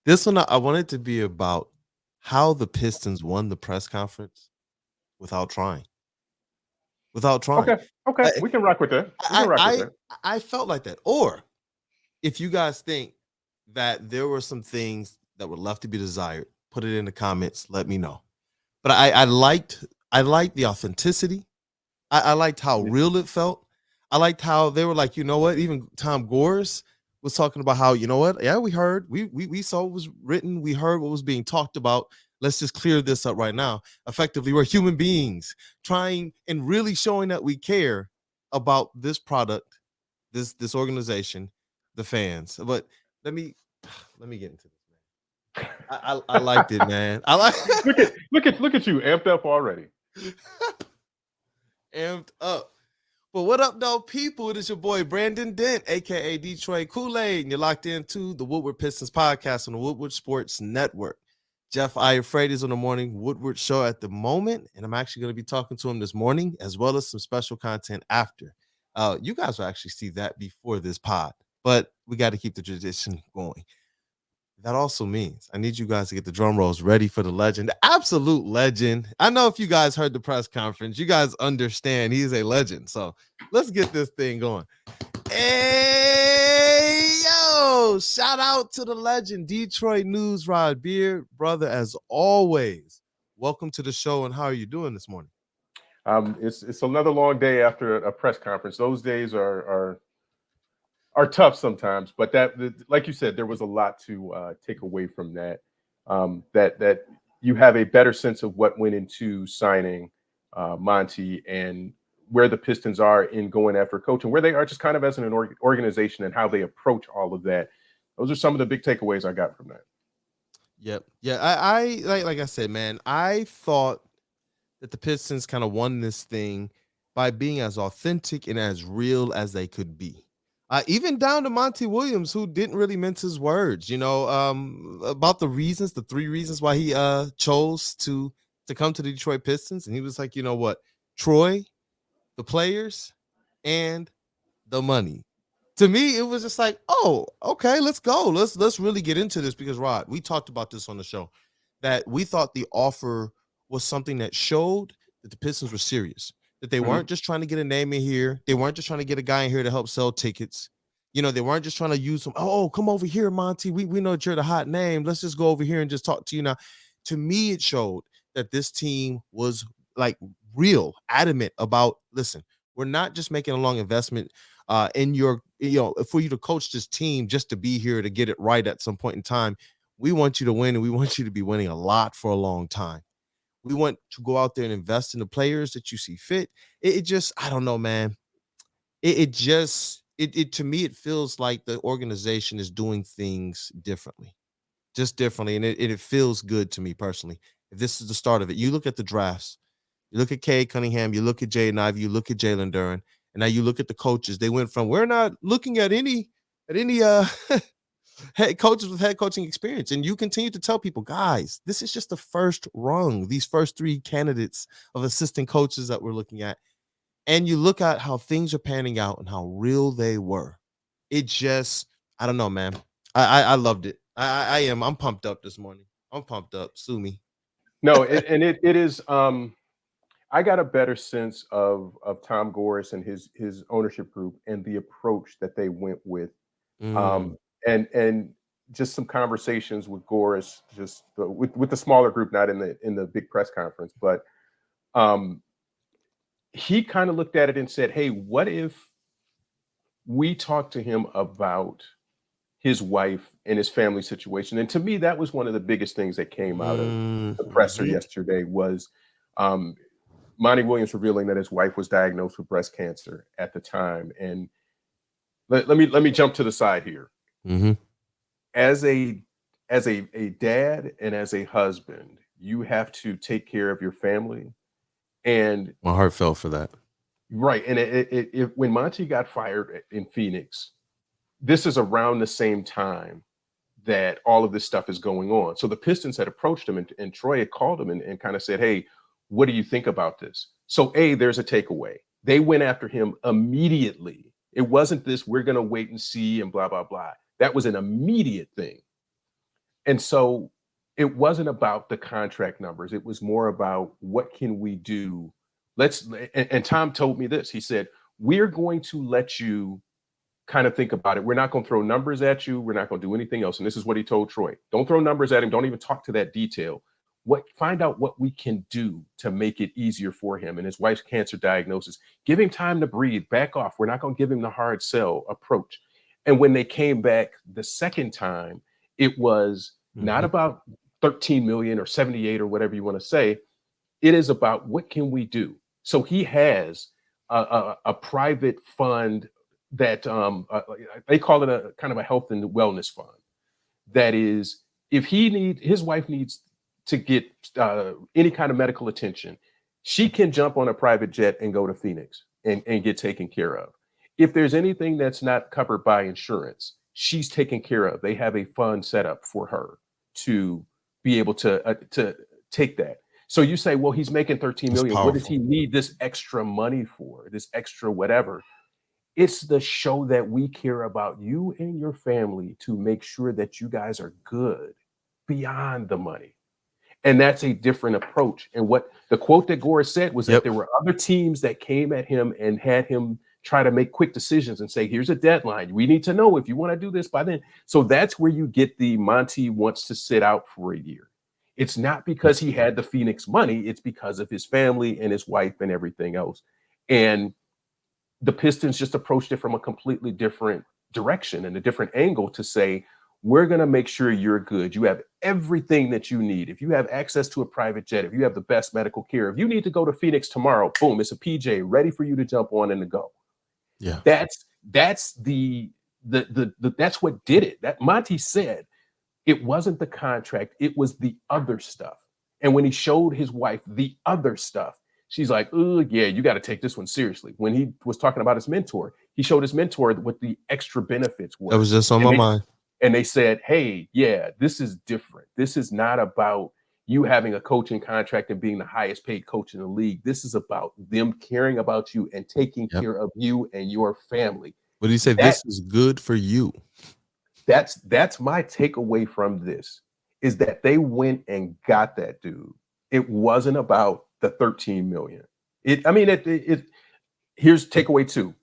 This one, I want it to be about how the Pistons won the press conference without trying. Without trying. Okay, okay, I we can rock with that. We can I rock with I that. I felt like that. Or if you guys think that there were some things that were left to be desired, put it in the comments. Let me know. But I liked the authenticity. I liked how Yeah. real it felt. I liked how they were like, you know what? Even Tom Gores was talking about how, you know what? Yeah, we heard, we saw what was written, we heard what was being talked about. Let's just clear this up right now. Effectively, we're human beings trying and really showing that we care about this product, this organization, the fans. But let me let me get into this, man. I liked it, man. I like Look at you, amped up already. amped up. But what up, though, people? It is your boy Brandon Dent, aka Detroit Kool-Aid, and you're locked into the Woodward Pistons podcast on the Woodward Sports Network. Jeff Iafrate is on the morning Woodward show at the moment, and I'm actually going to be talking to him this morning, as well as some special content after. You guys will actually see that before this pod, but we got to keep the tradition going. That also means I need you guys to get the drum rolls ready for the legend, the absolute legend. I know if you guys heard the press conference, you guys understand he's a legend. So let's get this thing going. Hey, yo, shout out to the legend, Detroit News Rod Beard, brother, as always. Welcome to the show, and how are you doing this morning? It's another long day after a press conference. Those days are tough sometimes, but like you said, there was a lot to take away from that. That you have a better sense of what went into signing Monty and where the Pistons are in going after coach and where they are just kind of as an organization and how they approach all of that. Those are some of the big takeaways I got from that. Yep. Yeah, I like I said, man, I thought that the Pistons kind of won this thing by being as authentic and as real as they could be. Even down to Monty Williams, who didn't really mince his words, about the reasons, the three reasons why he chose to come to the Detroit Pistons. And he was like, you know what, Troy, the players, and the money. To me, it was just like, oh, okay, let's go. Let's really get into this because Rod, we talked about this on the show that we thought the offer was something that showed that the Pistons were serious, that they Mhm. weren't just trying to get a name in here, they weren't just trying to get a guy in here to help sell tickets. They weren't just trying to use them. Oh, come over here, Monty. We know that you're the hot name. Let's just go over here and just talk to you now. To me, it showed that this team was like real, adamant about listen, we're not just making a long investment in your, for you to coach this team just to be here to get it right at some point in time. We want you to win, and we want you to be winning a lot for a long time. We want to go out there and invest in the players that you see fit. It just, I don't know, man. It just, it to me, it feels like the organization is doing things differently, just differently, and it feels good to me personally. If this is the start of it, you look at the drafts. You look at Kay Cunningham, you look at Jaden Ivey, you look at Jalen Duren, and now you look at the coaches. They went from we're not looking at any head coaches with head coaching experience. And you continue to tell people, guys, this is just the first rung, these first three candidates of assistant coaches that we're looking at. And you look at how things are panning out and how real they were. It just, I don't know, man. I loved it. I am. I'm pumped up this morning. I'm pumped up. Sue me. No, it is. I got a better sense of Tom Gores and his ownership group and the approach that they went with, Mm, um, and just some conversations with Gores, just with the smaller group, not in the big press conference, but um, he kind of looked at it and said, "Hey, what if we talk to him about his wife and his family situation?" And to me, that was one of the biggest things that came out of the presser mhm. yesterday was um, Monty Williams revealing that his wife was diagnosed with breast cancer at the time. And let me jump to the side here. Mhm. As a dad and as a husband, you have to take care of your family. And My heart fell for that. right, and when Monty got fired in Phoenix, this is around the same time that all of this stuff is going on. So the Pistons had approached him, and Troy had called him and kind of said, "Hey, what do you think about this?" So, there's a takeaway. They went after him immediately. It wasn't this, we're going to wait and see and blah, blah, blah. That was an immediate thing. And so it wasn't about the contract numbers. It was more about what can we do. And Tom told me this. He said, we're going to let you kind of think about it. We're not going to throw numbers at you. We're not going to do anything else. And this is what he told Troy. Don't throw numbers at him. Don't even talk to that detail. Find out what we can do to make it easier for him and his wife's cancer diagnosis. Give him time to breathe, back off. We're not going to give him the hard sell approach. And when they came back the second time, it was not about 13 million or 78 or whatever you want to say. It is about what can we do? So he has a private fund that they call it a kind of a health and wellness fund. That is, if his wife needs to get any kind of medical attention, she can jump on a private jet and go to Phoenix and get taken care of. If there's anything that's not covered by insurance, she's taken care of. They have a fund set up for her to be able to take that. So you say, well, he's making 13 million. What does he need this extra money for? This extra whatever? It's the show that we care about you and your family to make sure that you guys are good beyond the money. And that's a different approach. And what the quote that Gore said was that there were other teams that came at him and had him try to make quick decisions and say, here's a deadline. We need to know if you want to do this by then. So that's where you get the Monty wants to sit out for a year. It's not because he had the Phoenix money. It's because of his family and his wife and everything else. And the Pistons just approached it from a completely different direction and a different angle to say, we're going to make sure you're good. You have everything that you need. If you have access to a private jet, if you have the best medical care, if you need to go to Phoenix tomorrow, boom, it's a PJ ready for you to jump on and to go. Yeah. That's that's what did it. That Monty said it wasn't the contract, it was the other stuff. And when he showed his wife the other stuff, she's like, oh, yeah, you got to take this one seriously. When he was talking about his mentor, he showed his mentor what the extra benefits were. That was just on my mind. And they said, hey, yeah, this is different. This is not about you having a coaching contract and being the highest paid coach in the league. This is about them caring about you and taking care of you and your family. But he said, this is good for you. That's my takeaway from this, is that they went and got that dude. It wasn't about the 13 million. Here's takeaway 2.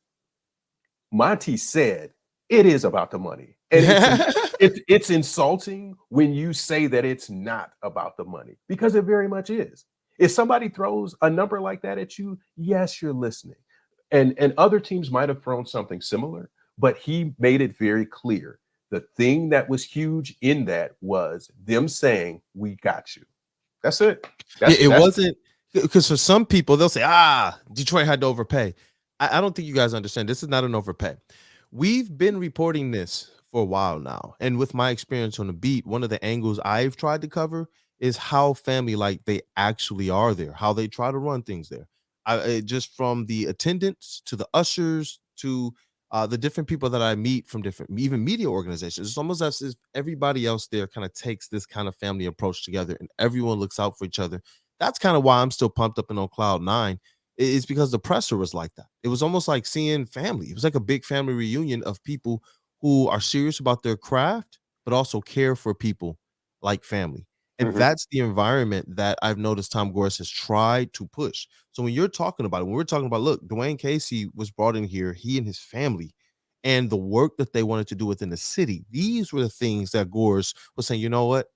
Monty said it is about the money. And it's insulting when you say that it's not about the money, because it very much is. If somebody throws a number like that at you, yes, you're listening. And other teams might have thrown something similar, but he made it very clear. The thing that was huge in that was them saying, we got you. That's it. It wasn't, because for some people, they'll say, Detroit had to overpay. I don't think you guys understand. This is not an overpay. We've been reporting this for a while now. And with my experience on the beat, one of the angles I've tried to cover is how family-like they actually are there, how they try to run things there. Just from the attendants to the ushers to the different people that I meet from different, even media organizations. It's almost as if everybody else there kind of takes this kind of family approach together and everyone looks out for each other. That's kind of why I'm still pumped up and on cloud 9. It's because the presser was like that. It was almost like seeing family. It was like a big family reunion of people who are serious about their craft, but also care for people like family. And that's the environment that I've noticed Tom Gores has tried to push. So when you're talking about it, when we're talking about, look, Dwayne Casey was brought in here, he and his family, and the work that they wanted to do within the city, these were the things that Gores was saying, you know what?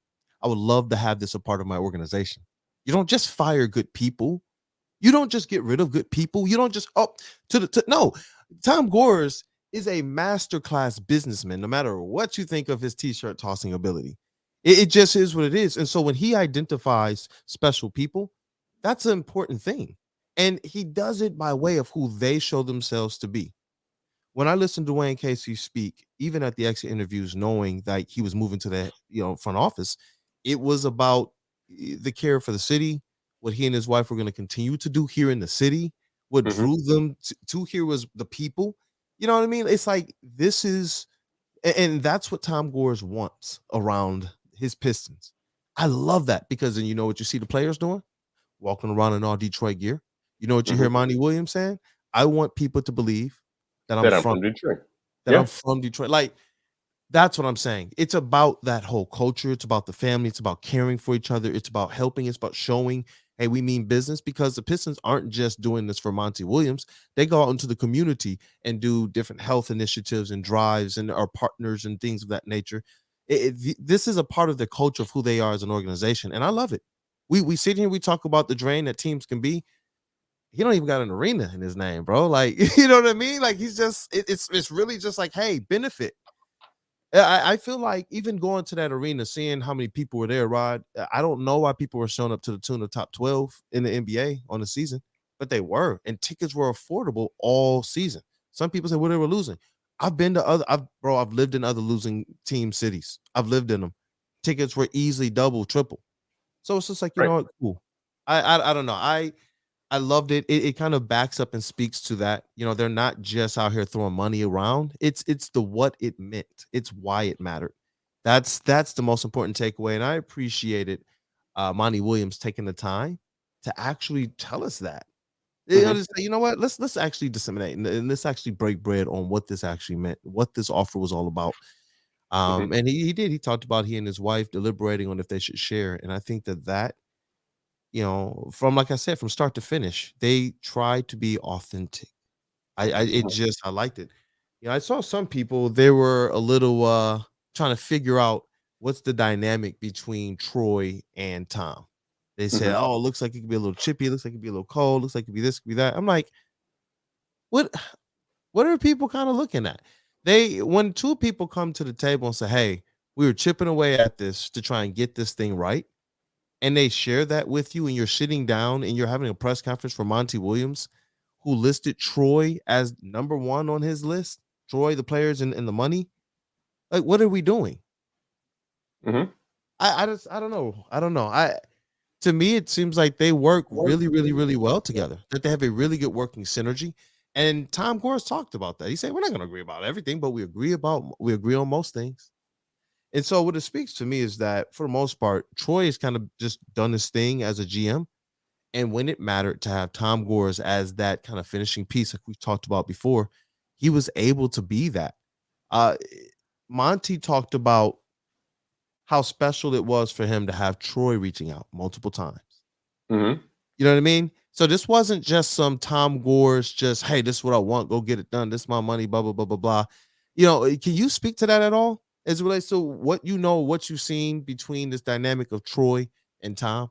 I would love to have this a part of my organization. You don't just fire good people. You don't just get rid of good people. You don't just, no. Tom Gores is a masterclass businessman, no matter what you think of his t-shirt tossing ability. It just is what it is. And so when he identifies special people, that's an important thing. And he does it by way of who they show themselves to be. When I listened to Dwayne Casey speak, even at the exit interviews, knowing that he was moving to the front office, it was about the care for the city, what he and his wife were going to continue to do here in the city. What drew them to here was the people. You know what I mean? It's like, this is, and that's what Tom Gores wants around his Pistons. I love that, because then you know what you see the players doing? Walking around in all Detroit gear. You know what you hear Monty Williams saying? I want people to believe that I'm from Detroit. That I'm from Detroit. Like, That's what I'm saying. It's about that whole culture. It's about the family. It's about caring for each other. It's about helping. It's about showing, hey, we mean business, because the Pistons aren't just doing this for Monty Williams. They go out into the community and do different health initiatives and drives and are partners and things of that nature. This is a part of the culture of who they are as an organization, and I love it. We sit here, we talk about the drain that teams can be. He don't even got an arena in his name, bro. Like, you know what I mean? Like, he's just it's really just like, hey, benefit. Yeah, I feel like even going to that arena, seeing how many people were there, Rod, I don't know why people were showing up to the tune of top 12 in the NBA on the season, but they were, and tickets were affordable all season. Some people say, well, they were losing. I've lived in other losing team cities. I've lived in them. Tickets were easily double, triple. So it's just like, you Right. know what, cool. I don't know. I loved it. It kind of backs up and speaks to that. You know, they're not just out here throwing money around. It's the what it meant. It's why it mattered. That's the most important takeaway. And I appreciated Monty Williams taking the time to actually tell us that. You know, Hmm. to say, you know what, let's actually disseminate and let's actually break bread on what this actually meant, what this offer was all about. Hmm. And he did. He talked about he and his wife deliberating on if they should share. And I think that from like I said, from start to finish, they try to be authentic. I liked it. I saw some people, they were a little trying to figure out what's the dynamic between Troy and Tom. They said, Hmm. "Oh, it looks like it could be a little chippy, looks like it could be a little cold, looks like it could be this, could be that." I'm like, what what are people kind of looking at? They when two people come to the table and say, "Hey, we were chipping away at this to try and get this thing right." And they share that with you, and you're sitting down and you're having a press conference for Monty Williams, who listed Troy as number one on his list. Troy, the players and the money. Like, what are we doing? Hmm. I don't know. I don't know. To me, it seems like they work really, really, really well together. That they have a really good working synergy. And Tom Gores talked about that. He said, we're not gonna agree about everything, but we agree on most things. And so what it speaks to me is that for the most part, Troy has kind of just done his thing as a GM. And when it mattered to have Tom Gores as that kind of finishing piece, like we've talked about before, he was able to be that. Uh Monty talked about how special it was for him to have Troy reaching out multiple times. Hmm. You know what I mean? So this wasn't just some Tom Gores, just, hey, this is what I want, go get it done. This is my money, blah, blah, blah, blah, blah. Can you speak to that at all as it relates to what you've seen between this dynamic of Troy and Tom?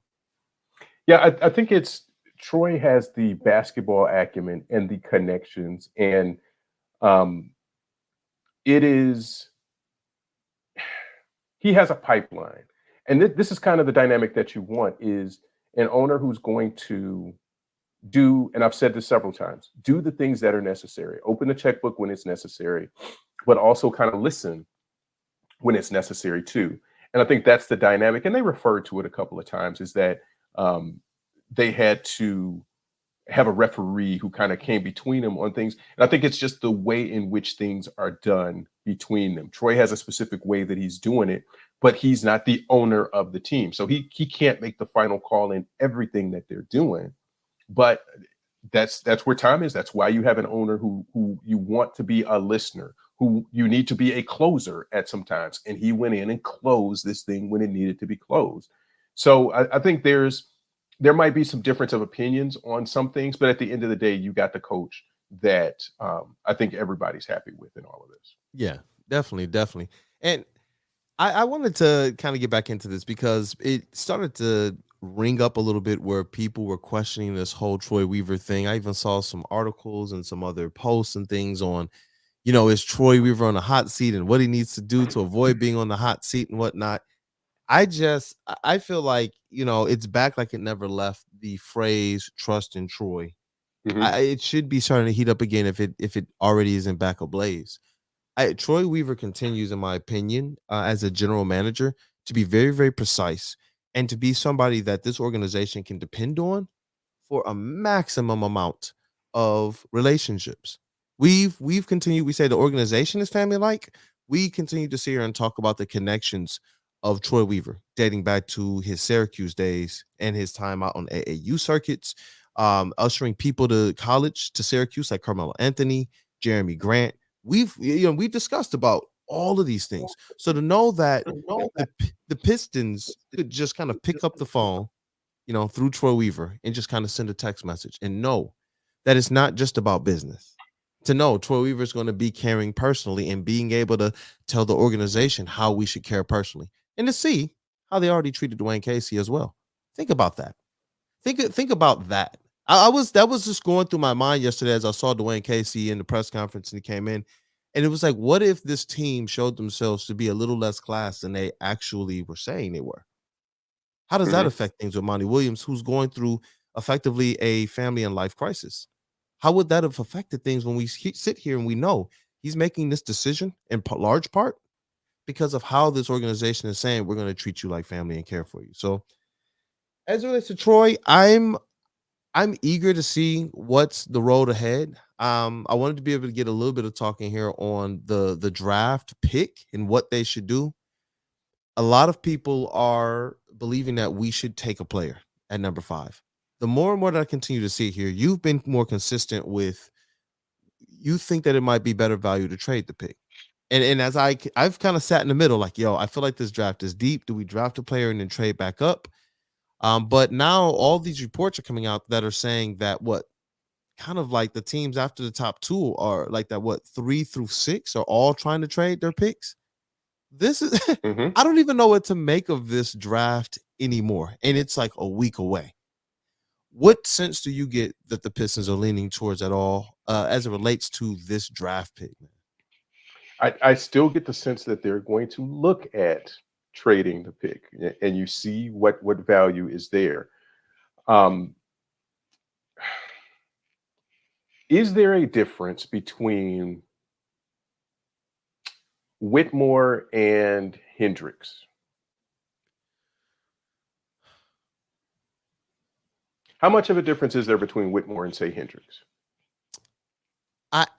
Yeah, I think it's Troy has the basketball acumen and the connections, and um, it is he has a pipeline, and this is kind of the dynamic that you want is an owner who's going to do, and I've said this several times, do the things that are necessary. Open the checkbook when it's necessary, but also kind of listen when it's necessary too. And I think that's the dynamic. And they referred to it a couple of times is that um, they had to have a referee who kind of came between them on things. And I think it's just the way in which things are done between them. Troy has a specific way that he's doing it, but he's not the owner of the team. So he can't make the final call in everything that they're doing. But that's where time is. That's why you have an owner who you want to be a listener, who you need to be a closer at some times. And he went in and closed this thing when it needed to be closed. So I think there might be some difference of opinions on some things, but at the end of the day, you got the coach that I think everybody's happy with in all of this. Yeah, definitely, definitely. And I wanted to kind of get back into this because it started to ring up a little bit where people were questioning this whole Troy Weaver thing. I even saw some articles and some other posts and things on, is Troy Weaver on the hot seat and what he needs to do to avoid being on the hot seat and whatnot. I feel like, it's back like it never left, the phrase trust in Troy. Hmm. It should be starting to heat up again if it already isn't back ablaze. Troy Weaver continues, in my opinion, as a general manager, to be very, very precise and to be somebody that this organization can depend on for a maximum amount of relationships. We've continued. We say the organization is family like. We continue to sit here and talk about the connections of Troy Weaver, dating back to his Syracuse days and his time out on AAU circuits, ushering people to college to Syracuse like Carmelo Anthony, Jeremy Grant. We've discussed about all of these things. So to know that the Pistons could just kind of pick up the phone, through Troy Weaver and just kind of send a text message and know that it's not just about business. To know Troy Weaver is going to be caring personally and being able to tell the organization how we should care personally, and to see how they already treated Dwayne Casey as well. Think about that. Think about that. That was just going through my mind yesterday as I saw Dwayne Casey in the press conference and he came in, and it was like, what if this team showed themselves to be a little less class than they actually were saying they were? How does that Mhm. affect things with Monty Williams, who's going through effectively a family and life crisis? How would that have affected things when we sit here and we know he's making this decision in large part because of how this organization is saying we're going to treat you like family and care for you? So, as it relates to Troy, I'm eager to see what's the road ahead. I wanted to be able to get a little bit of talking here on the draft pick and what they should do. A lot of people are believing that we should take a player at number 5. The more and more that I continue to see here, you've been more consistent with you think that it might be better value to trade the pick. And as I've kind of sat in the middle, like, yo, I feel like this draft is deep. Do we draft a player and then trade back up? But now all these reports are coming out that are saying that what kind of like the teams after the top 2 are like that, what 3 through 6 are all trying to trade their picks. This is Mhm. I don't even know what to make of this draft anymore, and it's like a week away. What sense do you get that the Pistons are leaning towards at all, as it relates to this draft pick, man? I still get the sense that they're going to look at trading the pick, and you see what value is there. Um, is there a difference between Whitmore and Hendricks? How much of a difference is there between Whitmore and say Hendricks?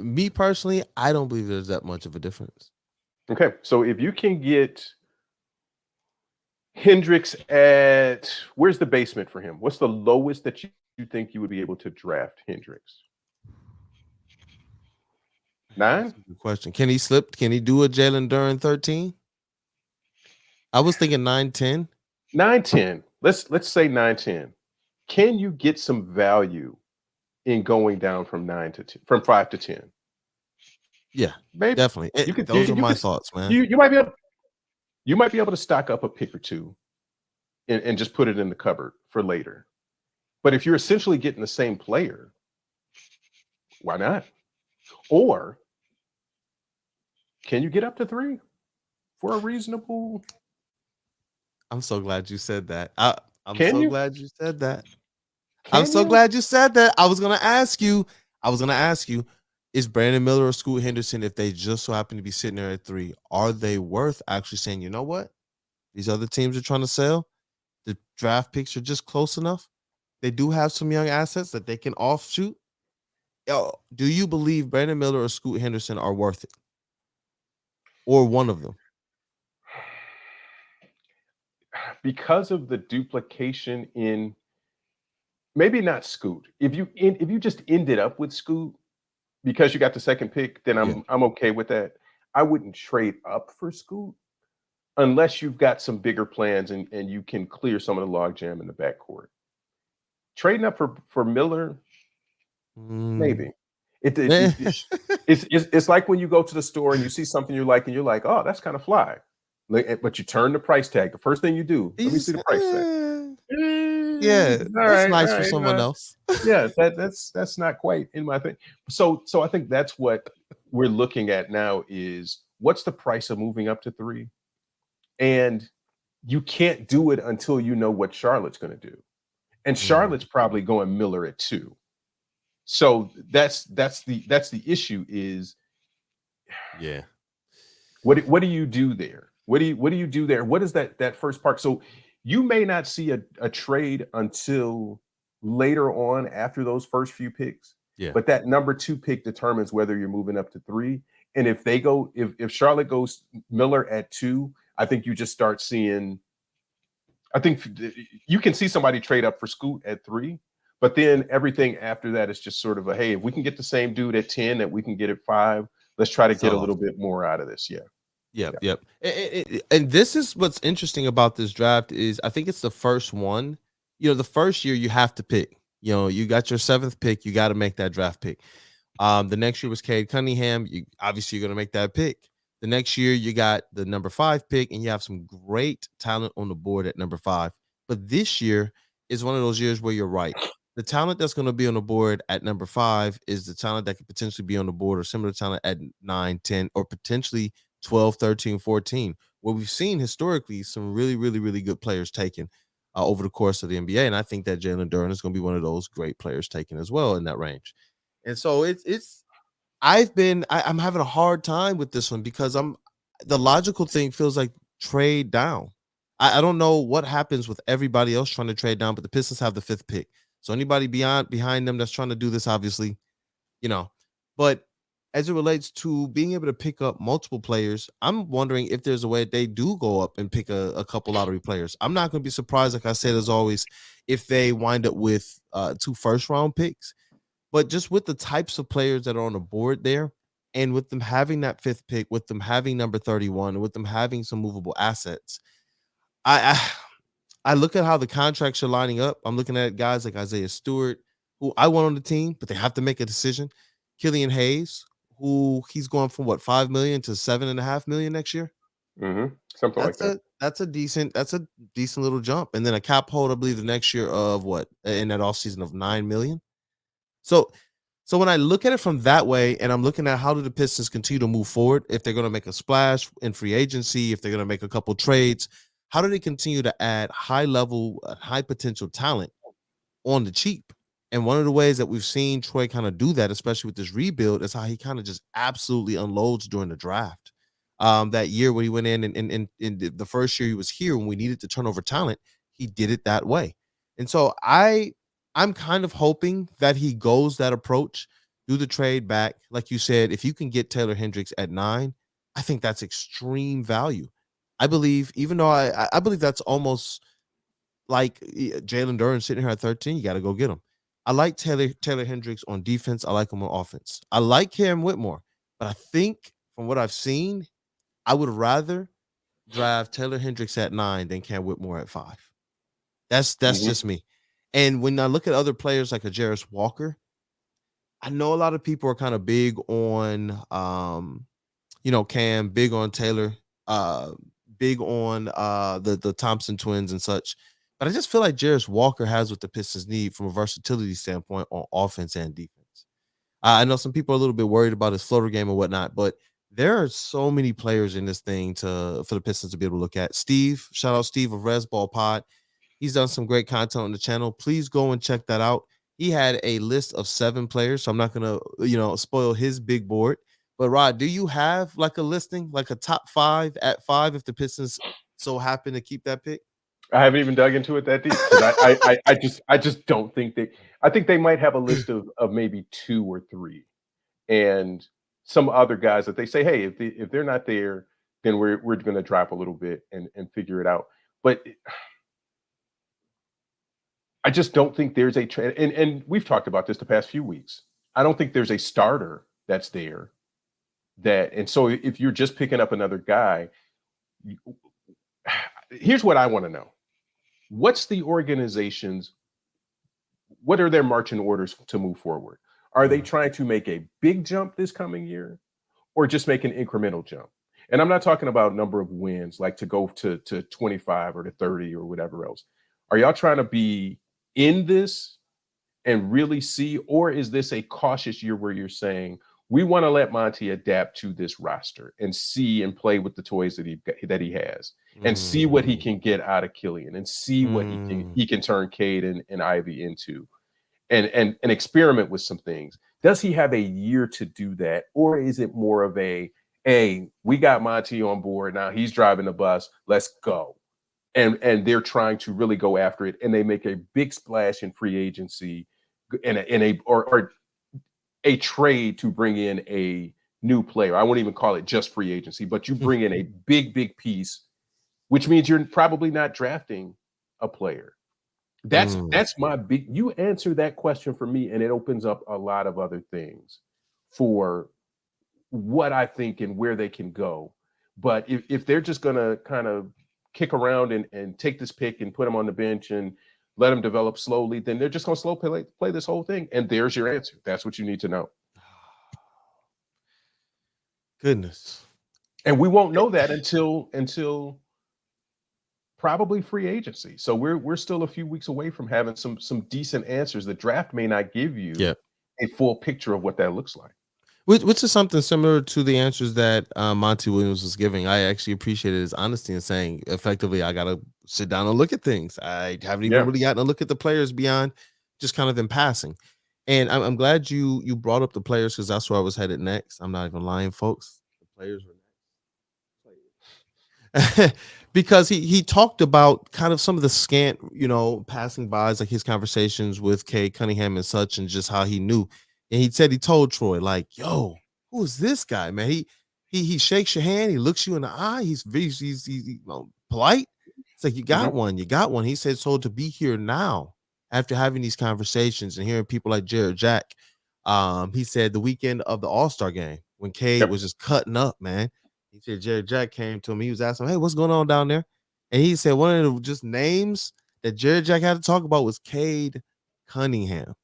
Me personally, I don't believe there's that much of a difference. Okay, so if you can get Hendricks at where's the basement for him? What's the lowest that you think you would be able to draft Hendricks? That's 9? a good question. Can he slip? Can he do a Jalen Duren 13? I was thinking 9, 10. 9, 10. Let's say 9, 10. Can you get some value in going down from 9 to 10, from 5 to 10? Yeah, Maybe definitely. you could Those are you my could thoughts, man. you might be able to stock up a pick or two and just put it in the cupboard for later. But if you're essentially getting the same player, why not? Or can you get up to 3 for a reasonable? I'm so glad you said that. I'm Can so you? glad you said that. I'm Can so you? glad you said that. I was gonna ask you, is Brandon Miller or Scoot Henderson, if they just so happen to be sitting there at 3, are they worth actually saying, you know what? These other teams are trying to sell. The draft picks are just close enough. They do have some young assets that they can offshoot. Yo, do you believe Brandon Miller or Scoot Henderson are worth it? Or one of them? Because of the duplication in maybe not Scoot. If you just ended up with Scoot because you got the second pick, then Yeah. I'm okay with that. I wouldn't trade up for Scoot unless you've got some bigger plans and you can clear some of the logjam in the backcourt. Trading up for Miller, Mm. maybe. It's like when you go to the store and you see something you like and you're like, oh, that's kind of fly. But you turn the price tag. The first thing you do, let me He's see the price tag. yeah, All that's right, all nice for right. someone else. Yeah, that's not quite in my thing. So I think that's what we're looking at now is what's the price of moving up to 3? And you can't do it until you know what Charlotte's going to do. And Mm, Charlotte's probably going Miller at 2. So that's the issue is yeah. what do you do there? What do you do there? What is that first part? So you may not see a trade until later on after those first few picks, Yeah. but that number 2 pick determines whether you're moving up to 3. And if Charlotte goes Miller at 2, I think you just start seeing I think you can see somebody trade up for Scoot at 3, but then everything after that is just sort of a hey, if we can get the same dude at 10 that we can get at 5, let's try to get a Sell off. little bit more out of this. Yeah. Yep, yep. And this is what's interesting about this draft is I think it's the first one. The first year you have to pick. You got your seventh pick. You got to make that draft pick. The next year was Cade Cunningham. Obviously you're gonna make that pick. The next year you got the number 5 pick, and you have some great talent on the board at number 5. But this year is one of those years where you're right. The talent that's going to be on the board at number 5 is the talent that could potentially be on the board or similar talent at 9, 10, or potentially 12, 13, 14. Where we've seen historically some really, really, really good players taken over the course of the NBA. And I think that Jalen Duren is going to be one of those great players taken as well in that range. And so I'm having a hard time with this one because the logical thing feels like trade down. I don't know what happens with everybody else trying to trade down, but the Pistons have the 5th pick. So anybody behind them that's trying to do this, obviously, you know. But as it relates to being able to pick up multiple players, I'm wondering if there's a way they do go up and pick a couple lottery players. I'm not going to be surprised, like I said, as always, if they wind up with 2 first-round picks. But just with the types of players that are on the board there, and with them having that 5th pick, with them having number 31, and with them having some movable assets, I I look at how the contracts are lining up. I'm looking at guys like Isaiah Stewart, who I want on the team, but they have to make a decision. Killian Hayes, who he's going from what, 5 million to 7.5 million next year. Something like that. That's a decent little jump. And then a cap hold, I believe, the next year of what in that offseason of 9 million. So when I look at it from that way, and I'm looking at how do the Pistons continue to move forward, if they're going to make a splash in free agency, if they're going to make a couple trades, how do they continue to add high level, high potential talent on the cheap? And one of the ways that we've seen Troy kind of do that, especially with this rebuild, is how he kind of just absolutely unloads during the draft. That year when he went in and in the first year he was here when we needed to turn over talent, he did it that way. And so I'm kind of hoping that he goes that approach, do the trade back. Like you said, if you can get Taylor Hendricks at 9, I think that's extreme value. I believe, even though I believe that's almost like Jalen Duren sitting here at 13, you got to go get him. I like Taylor Hendricks on defense. I like him on offense. I like Cam Whitmore, but I think from what I've seen, I would rather draft Taylor Hendricks at 9 than Cam Whitmore at 5. That's just me. And when I look at other players like a Jarris Walker, I know a lot of people are kind of big on, Cam, big on Taylor, big on the Thompson twins and such. But I just feel like Jarris Walker has what the Pistons need from a versatility standpoint on offense and defense. I know some people are a little bit worried about his floater game and whatnot, but there are so many players in this thing for the Pistons to be able to look at. Steve, shout out Steve of Resball Pod. He's done some great content on the channel. Please go and check that out. He had a list of 7 players, so I'm not gonna, spoil his big board. But Rod, do you have like a listing, like a top 5 at 5 if the Pistons so happen to keep that pick? I haven't even dug into it that deep because I just don't think they. I think they might have a list of maybe 2 or 3, and some other guys that they say, hey, if they're not there, then we're going to drop a little bit and figure it out. But I just don't think there's a trend, and we've talked about this the past few weeks. I don't think there's a starter that's there. And so if you're just picking up another guy, here's what I want to know. What's the organization's, what are their marching orders to move forward? Are they trying to make a big jump this coming year or just make an incremental jump? And I'm not talking about number of wins, like to go to 25 or to 30 or whatever else. Are y'all trying to be in this and really see, or is this a cautious year where you're saying, we want to let Monty adapt to this roster and see and play with the toys that he has and see what he can get out of Killian and see what he can turn Cade and Ivy into and experiment with some things. Does he have a year to do that? Or is it more of we got Monty on board. Now he's driving the bus. Let's go. And they're trying to really go after it. And they make a big splash in free agency or a trade to bring in a new player. I won't even call it just free agency, but you bring in a big piece, which means you're probably not drafting a player. That's my big, you answer that question for me, and it opens up a lot of other things for what I think and where they can go. But if they're just gonna kind of kick around and take this pick and put him on the bench and let him develop slowly, then they're just gonna slow play this whole thing. And there's your answer. That's what you need to know. Goodness. And we won't know that until probably free agency. So we're still a few weeks away from having some decent answers. The draft may not give you Yeah. a full picture of what that looks like. Which is something similar to the answers that Monty Williams was giving. I actually appreciated his honesty in saying, effectively, I got to sit down and look at things. I haven't even Yeah. really gotten to look at the players beyond just kind of in passing. And I'm glad you brought up the players because that's where I was headed next. I'm not even lying, folks. The players were next. Because he talked about kind of some of the scant, passing bys, like his conversations with Kay Cunningham and such, and just how he knew. And he said he told Troy, like, "Yo, who is this guy, man? He shakes your hand, he looks you in the eye, he's polite. It's like Mhm. you got one." He said, "So to be here now, after having these conversations and hearing people like Jared Jack, he said the weekend of the All-Star game when Cade Yep. was just cutting up, man." He said Jared Jack came to him. He was asking him, "Hey, what's going on down there?" And he said one of the just names that Jared Jack had to talk about was Cade Cunningham.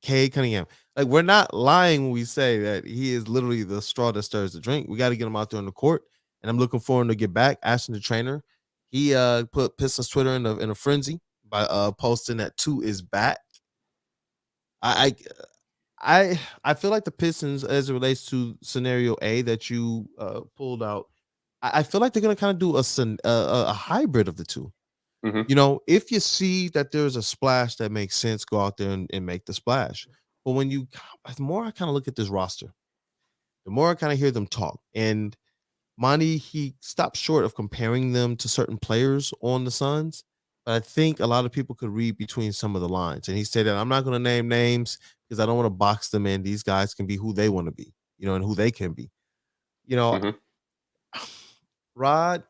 Cade Cunningham. Like, we're not lying when we say that he is literally the straw that stirs the drink. We got to get him out there on the court, and I'm looking for him to get back. Asking the trainer, he put Pistons Twitter in a frenzy by posting that two is back. I I feel like the Pistons, as it relates to scenario A that you pulled out, I feel like they're gonna kind of do a hybrid of the two. Mhm. If you see that there's a splash that makes sense, go out there and make the splash. But the more I kind of look at this roster, the more I kind of hear them talk. And Monty, he stopped short of comparing them to certain players on the Suns. But I think a lot of people could read between some of the lines. And he said that I'm not going to name names because I don't want to box them in. These guys can be who they want to be, and who they can be. You know, Mhm. Rod,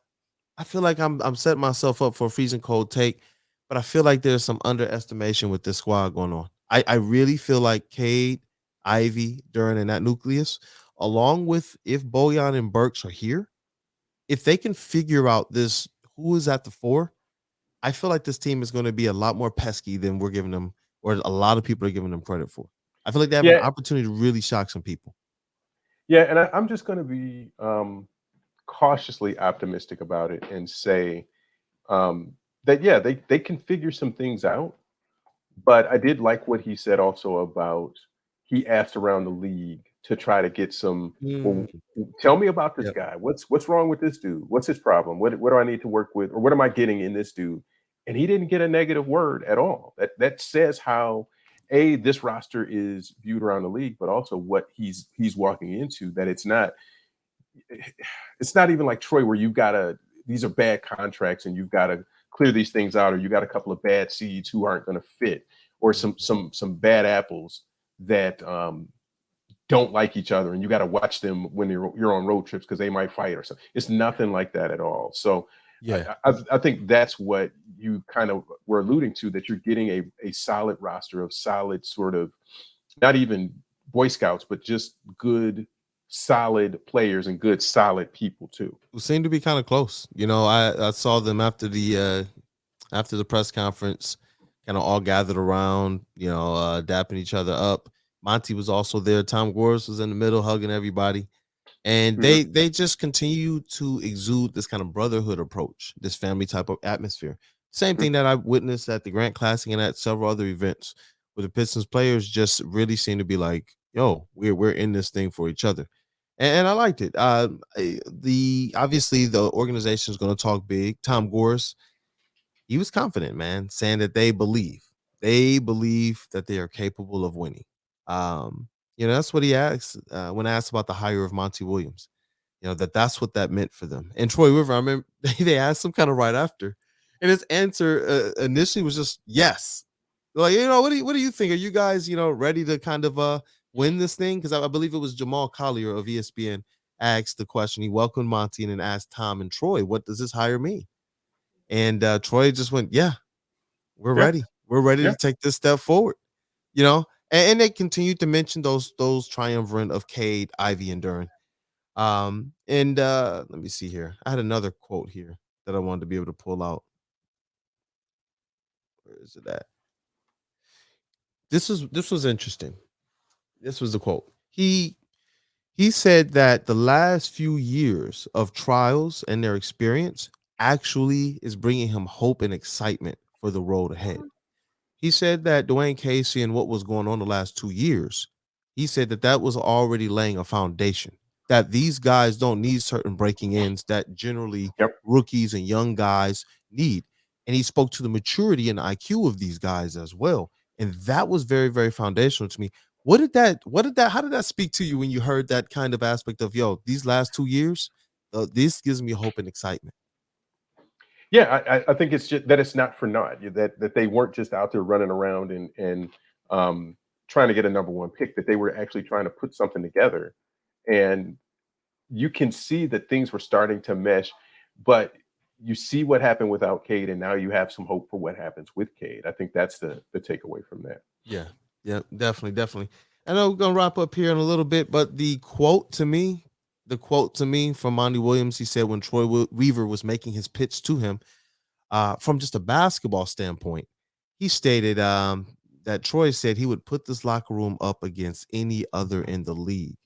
I feel like I'm setting myself up for a freezing cold take, but I feel like there's some underestimation with this squad going on. I really feel like Cade, Ivy, Duren, and that nucleus, along with if Bojan and Burks are here, if they can figure out this who is at the four, I feel like this team is going to be a lot more pesky than we're giving them, or a lot of people are giving them credit for. I feel like they have an Yeah. opportunity to really shock some people. Yeah. And I'm just going to be cautiously optimistic about it and say um, that yeah, they can figure some things out. But I did like what he said also about he asked around the league to try to get some. Mm, Well, tell me about this yep. guy. What's wrong with this dude? What's his problem? What do I need to work with, or what am I getting in this dude? And he didn't get a negative word at all. That says how this roster is viewed around the league, but also what he's walking into. That it's not even like Troy where you've got to these are bad contracts and you've got to clear these things out, or you got a couple of bad seeds who aren't going to fit, or some bad apples that don't like each other, and you got to watch them when you're on road trips because they might fight or something. It's nothing like that at all. So Yeah. I think that's what you kind of were alluding to, that you're getting a solid roster of solid sort of not even Boy Scouts, but just good, solid players and good, solid people too. Who seem to be kind of close. I saw them after the press conference, kind of all gathered around, dapping each other up. Monty was also there. Tom Gores was in the middle, hugging everybody, and Mhm. they just continue to exude this kind of brotherhood approach, this family type of atmosphere. Same Mhm. thing that I witnessed at the Grant Classic and at several other events, where the Pistons players just really seem to be like, "Yo, we're in this thing for each other," and I liked it. The obviously the organization is going to talk big. Tom Gores, he was confident, man, saying that they believe that they are capable of winning. That's what he asked when asked about the hire of Monty Williams. That's what that meant for them. And Troy River, I remember they asked him kind of right after, and his answer initially was just yes. Like, what do you think? Are you guys, ready to kind of win this thing? Because I believe it was Jamal Collier of ESPN asked the question. He welcomed Monty and then asked Tom and Troy, "What does this hire mean?" And Troy just went, "Yeah, we're Yeah, ready. We're ready yeah, to take this step forward." And they continued to mention those triumvirate of Cade, Ivy, and Duren. And let me see here. I had another quote here that I wanted to be able to pull out. Where is it at? This was interesting. This was the quote. He said that the last few years of trials and their experience actually is bringing him hope and excitement for the road ahead. He said that Dwayne Casey and what was going on the last 2 years, he said that that was already laying a foundation, that these guys don't need certain breaking ins that generally Yep. rookies and young guys need. And he spoke to the maturity and IQ of these guys as well. And that was very, very foundational to me. How did that speak to you when you heard that kind of aspect of, yo, these last 2 years, this gives me hope and excitement? Yeah, I think it's just that it's not for naught. That they weren't just out there running around and um, trying to get a number one pick. That they were actually trying to put something together, and you can see that things were starting to mesh. But you see what happened without Cade, and now you have some hope for what happens with Cade. I think that's the takeaway from that. Yeah. Yeah, definitely, definitely. I know we're gonna wrap up here in a little bit, but the quote to me from Monty Williams, he said when Weaver was making his pitch to him, from just a basketball standpoint, he stated that Troy said he would put this locker room up against any other in the league.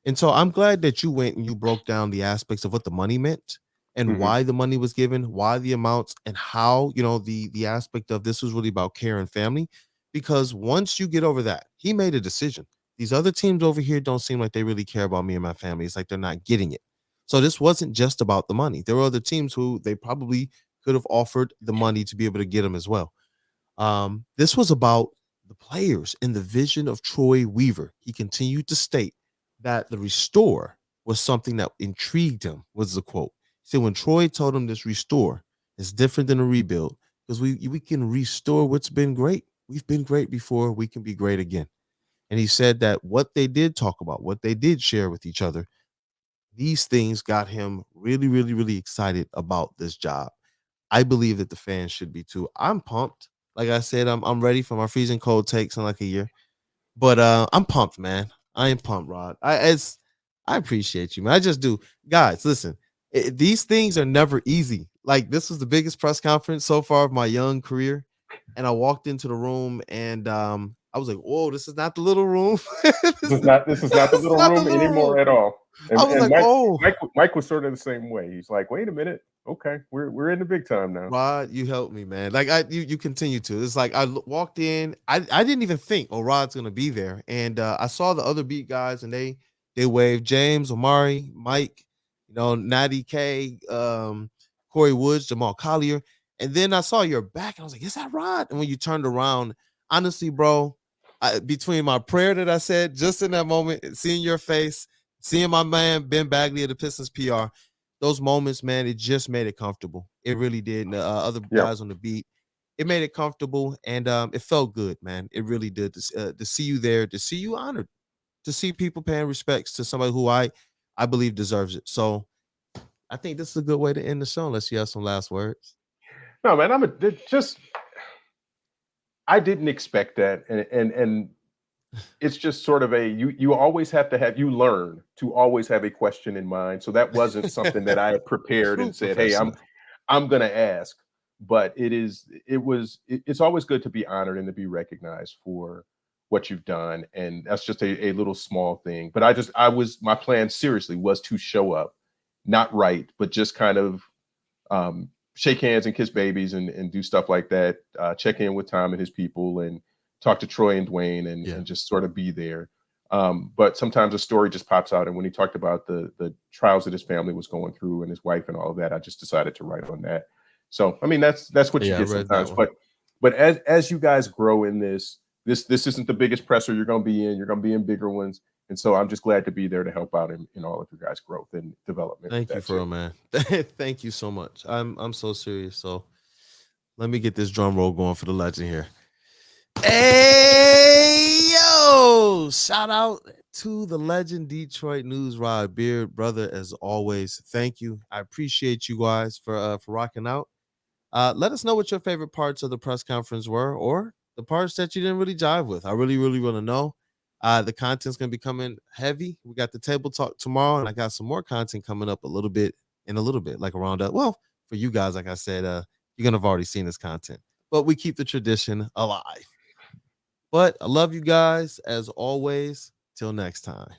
And so I'm glad that you went and you broke down the aspects of what the money meant and Mhm. why the money was given, why the amounts, and how, the aspect of this was really about care and family. Because once you get over that, he made a decision. These other teams over here don't seem like they really care about me and my family. It's like they're not getting it. So this wasn't just about the money. There were other teams who they probably could have offered the money to be able to get him as well. This was about the players and the vision of Troy Weaver. He continued to state that the restore was something that intrigued him, was the quote. He said when Troy told him this restore is different than a rebuild because we can restore what's been great. We've been great before, we can be great again. And he said that what they did talk about, what they did share with each other, these things got him really, really, really excited about this job. I believe that the fans should be too. I'm pumped. Like I said, I'm ready for my freezing cold takes in like a year. But I'm pumped, man. I am pumped, Rod. I appreciate you, man. I just do. Guys, listen. These things are never easy. Like this was the biggest press conference so far of my young career, and I walked into the room and I was like, "Whoa, this is not the little room. This is this, not this is not the is little not the room little room." anymore at all. I And was and like, "Oh, Mike was sort of the same way. He's like, wait a minute, okay, we're in the big time now. Rod, you helped me, man. Like you continue to. It's like walked in. I didn't even think, oh, Rod's gonna be there, and I saw the other beat guys, and they waved James, Omari, Mike, Natty K, Corey Woods, Jamal Collier, and then I saw your back, and I was like, is that Rod? And when you turned around, honestly, bro, between my prayer that I said just in that moment, seeing your face, seeing my man Ben Bagley of the Pistons PR, those moments, man, it just made it comfortable. It really did. And the other Yep. guys on the beat, it made it comfortable, and it felt good, man. It really did to see you there, to see you honored, to see people paying respects to somebody who I believe deserves it. So I think this is a good way to end the show. Unless you have some last words. No, man, just I didn't expect that, and it's just sort of a you always have to have you learn to always have a question in mind. So that wasn't something that I had prepared True and said, hey, professional. I'm gonna ask. But it's always good to be honored and to be recognized for what you've done. And that's just a little small thing. But I was my plan seriously was to show up, not write, but just kind of shake hands and kiss babies and do stuff like that. Check in with Tom and his people and talk to Troy and Dwayne Yeah. and just sort of be there. But sometimes a story just pops out. And when he talked about the trials that his family was going through and his wife and all of that, I just decided to write on that. So I mean that's what you Yeah, I get read that sometimes. one. But as you guys grow in this isn't the biggest presser you're gonna be in. You're gonna be in bigger ones. And so I'm just glad to be there to help out in all of your guys' growth and development with Thank you that for too. real, man. Thank you so much. I'm so serious. So let me get this drum roll going for the legend here. Hey yo! Shout out to the legend Detroit News Rod Beard, brother. As always, thank you. I appreciate you guys for rocking out. Let us know what your favorite parts of the press conference were, or the parts that you didn't really jive with. I really, really want to know. The content's gonna be coming heavy. We got the table talk tomorrow, and I got some more content coming up a little bit, like around well, for you guys, like I said, you're gonna have already seen this content, but we keep the tradition alive. But I love you guys as always. Till next time.